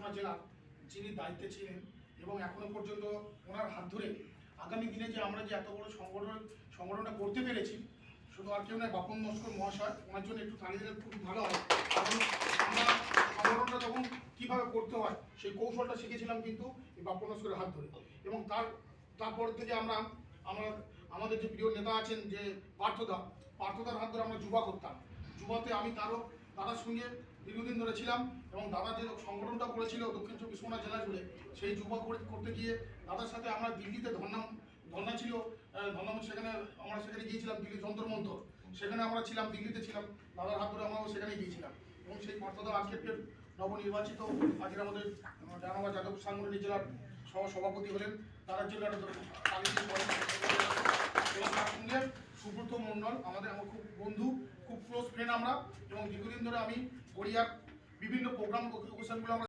পরগনা জেলার যিনি দায়িত্বে ছিলেন এবং এখনো পর্যন্ত ওনার হাত ধরে আগামী দিনে যে আমরা যে এত বড় সংগঠনটা করতে পেরেছি, শুধু আর কেউ নয়, বাপন নস্কর মহাশয়, ওনার জন্য একটু তাড়িয়ে দিলে খুব ভালো হয়। কারণ আমরা সংগঠনটা যখন কীভাবে করতে হয় সেই কৌশলটা শিখেছিলাম কিন্তু এই বাপন নস্করের হাত ধরে। এবং তারপর থেকে আমাদের যে প্রিয় নেতা আছেন যে পার্থদার হাত ধরে আমরা যুবা করতাম। যুবাতে আমি দাদার সঙ্গে দীর্ঘদিন ধরে ছিলাম এবং দাদা যে সংগঠনটা করেছিল দক্ষিণ চব্বিশ পরগনা জেলা জুড়ে, সেই যুবা করতে গিয়ে দাদার সাথে আমরা দিল্লিতে ধর্না ছিল, সেখানে গিয়েছিলাম, দিল্লি যন্তর মন্তর, সেখানে আমরা ছিলাম, দিল্লিতে ছিলাম, দাদার হাত ধরে আমরাও সেখানে গিয়েছিলাম। এবং সেই পার্থদা আজকে নবনির্বাচিত আজকের আমাদের জানাবা যাদব সাংগঠনিক জেলার সভাপতি হলেন। তার জন্য সঙ্গে সুব্রত মণ্ডল আমার খুব বন্ধু, খুব ক্লোজ ফ্রেন্ড আমরা, এবং দীর্ঘদিন ধরে আমি গড়িয়ার বিভিন্ন প্রোগ্রাম লোকেশনগুলো আমরা